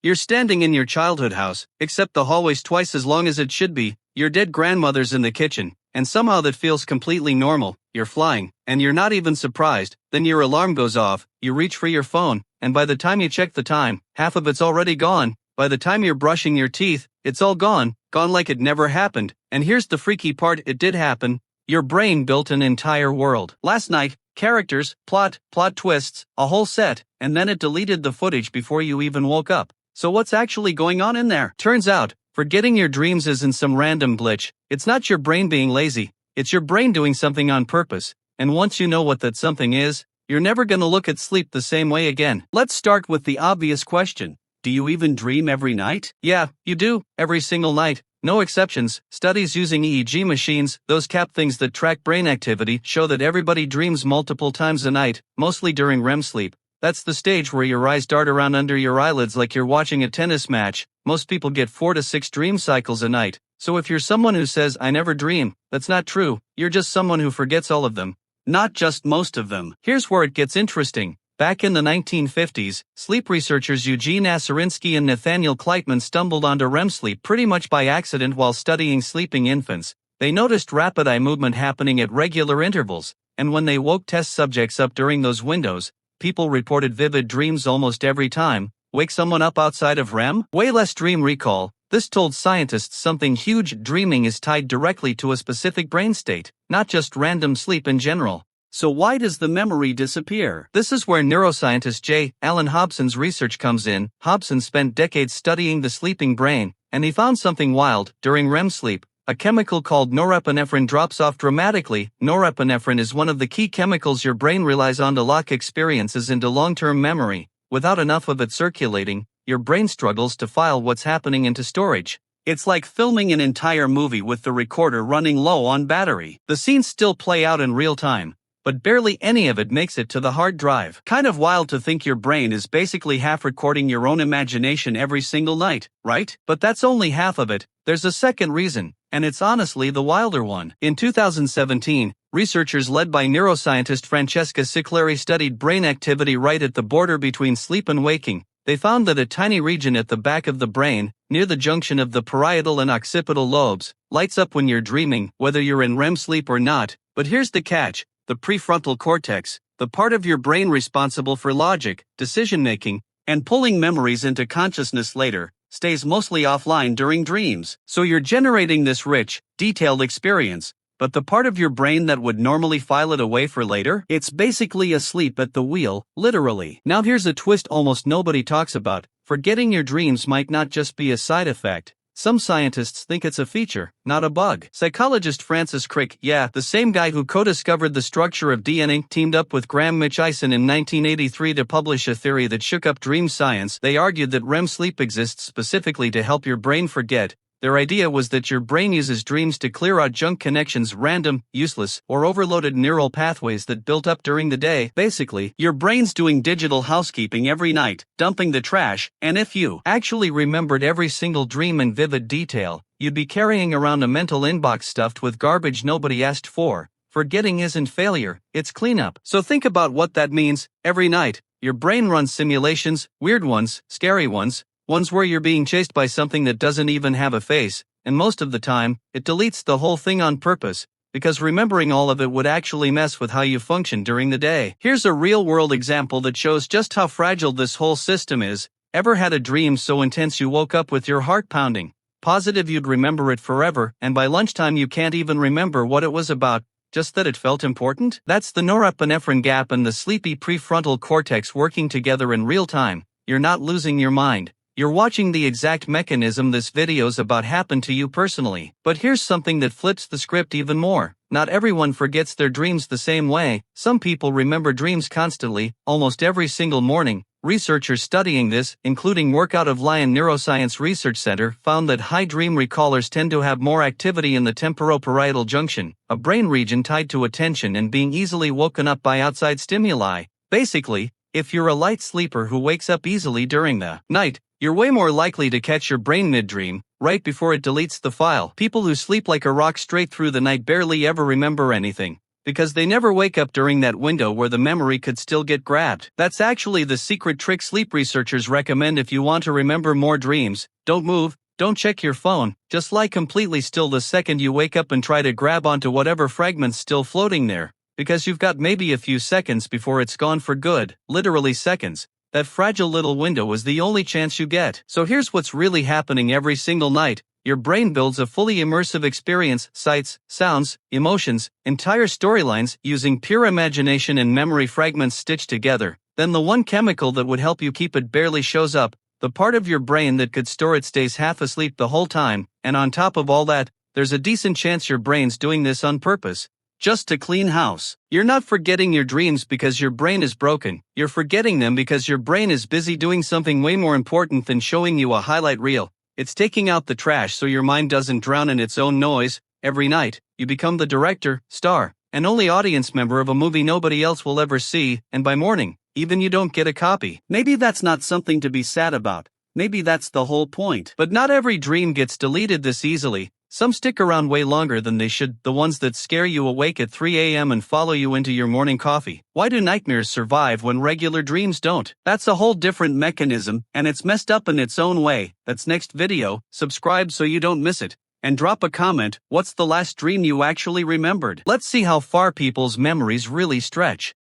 You're standing in your childhood house, except the hallway's twice as long as it should be, your dead grandmother's in the kitchen, and somehow that feels completely normal. You're flying, and you're not even surprised. Then your alarm goes off, you reach for your phone, and by the time you check the time, half of it's already gone. By the time you're brushing your teeth, it's all gone like it never happened. And here's the freaky part, it did happen. Your brain built an entire world. Last night, characters, plot twists, a whole set, and then it deleted the footage before you even woke up. So what's actually going on in there? Turns out, forgetting your dreams isn't some random glitch. It's not your brain being lazy. It's your brain doing something on purpose. And once you know what that something is, you're never gonna look at sleep the same way again. Let's start with the obvious question. Do you even dream every night? Yeah, you do, every single night. No exceptions. Studies using EEG machines, those CAP things that track brain activity, show that everybody dreams multiple times a night, mostly during REM sleep. That's the stage where your eyes dart around under your eyelids like you're watching a tennis match. Most people get 4 to 6 dream cycles a night. So if you're someone who says, I never dream, that's not true. You're just someone who forgets all of them. Not just most of them. Here's where it gets interesting. Back in the 1950s, sleep researchers Eugene Aserinsky and Nathaniel Kleitman stumbled onto REM sleep pretty much by accident while studying sleeping infants. They noticed rapid eye movement happening at regular intervals, and when they woke test subjects up during those windows, people reported vivid dreams almost every time. Wake someone up outside of REM? Way less dream recall. This told scientists something huge. Dreaming is tied directly to a specific brain state, not just random sleep in general. So why does the memory disappear? This is where neuroscientist J. Allen Hobson's research comes in. Hobson spent decades studying the sleeping brain, and he found something wild. During REM sleep, a chemical called norepinephrine drops off dramatically. Norepinephrine is one of the key chemicals your brain relies on to lock experiences into long-term memory. Without enough of it circulating, your brain struggles to file what's happening into storage. It's like filming an entire movie with the recorder running low on battery. The scenes still play out in real time, but barely any of it makes it to the hard drive. Kind of wild to think your brain is basically half recording your own imagination every single night, right? But that's only half of it. There's a second reason, and it's honestly the wilder one. In 2017, researchers led by neuroscientist Francesca Ciclari studied brain activity right at the border between sleep and waking. They found that a tiny region at the back of the brain, near the junction of the parietal and occipital lobes, lights up when you're dreaming, whether you're in REM sleep or not. But here's the catch. The prefrontal cortex, the part of your brain responsible for logic, decision-making, and pulling memories into consciousness later, stays mostly offline during dreams. So you're generating this rich, detailed experience, but the part of your brain that would normally file it away for later, it's basically asleep at the wheel, literally. Now here's a twist almost nobody talks about. Forgetting your dreams might not just be a side effect. Some scientists think it's a feature, not a bug. Psychologist Francis Crick, the same guy who co-discovered the structure of DNA, teamed up with Graham Mitchison in 1983 to publish a theory that shook up dream science. They argued that REM sleep exists specifically to help your brain forget. Their idea was that your brain uses dreams to clear out junk connections, random, useless, or overloaded neural pathways that built up during the day. Basically, your brain's doing digital housekeeping every night, dumping the trash, and if you actually remembered every single dream in vivid detail, you'd be carrying around a mental inbox stuffed with garbage nobody asked for. Forgetting isn't failure, it's cleanup. So think about what that means. Every night, your brain runs simulations, weird ones, scary ones where you're being chased by something that doesn't even have a face, and most of the time, it deletes the whole thing on purpose, because remembering all of it would actually mess with how you function during the day. Here's a real-world example that shows just how fragile this whole system is. Ever had a dream so intense you woke up with your heart pounding? Positive you'd remember it forever, and by lunchtime you can't even remember what it was about, just that it felt important? That's the norepinephrine gap and the sleepy prefrontal cortex working together in real time. You're not losing your mind. You're watching the exact mechanism this video's about happen to you personally. But here's something that flips the script even more. Not everyone forgets their dreams the same way. Some people remember dreams constantly, almost every single morning. Researchers studying this, including work out of Lyon Neuroscience Research Center, found that high dream recallers tend to have more activity in the temporoparietal junction, a brain region tied to attention and being easily woken up by outside stimuli. Basically, if you're a light sleeper who wakes up easily during the night, you're way more likely to catch your brain mid-dream, right before it deletes the file. People who sleep like a rock straight through the night barely ever remember anything. because they never wake up during that window where the memory could still get grabbed. That's actually the secret trick sleep researchers recommend if you want to remember more dreams. Don't move, don't check your phone, just lie completely still the second you wake up and try to grab onto whatever fragment's still floating there, because you've got maybe a few seconds before it's gone for good, literally seconds. That fragile little window is the only chance you get. So here's what's really happening every single night. Your brain builds a fully immersive experience, sights, sounds, emotions, entire storylines using pure imagination and memory fragments stitched together. Then the one chemical that would help you keep it barely shows up. The part of your brain that could store it stays half asleep the whole time, and on top of all that, there's a decent chance your brain's doing this on purpose. Just to clean house. You're not forgetting your dreams because your brain is broken. You're forgetting them because your brain is busy doing something way more important than showing you a highlight reel. It's taking out the trash so your mind doesn't drown in its own noise. Every night, you become the director, star, and only audience member of a movie nobody else will ever see, and by morning, even you don't get a copy. Maybe that's not something to be sad about. Maybe that's the whole point. But not every dream gets deleted this easily. Some stick around way longer than they should, the ones that scare you awake at 3 a.m. and follow you into your morning coffee. Why do nightmares survive when regular dreams don't? That's a whole different mechanism, and it's messed up in its own way. That's next video. Subscribe so you don't miss it. And drop a comment, what's the last dream you actually remembered? Let's see how far people's memories really stretch.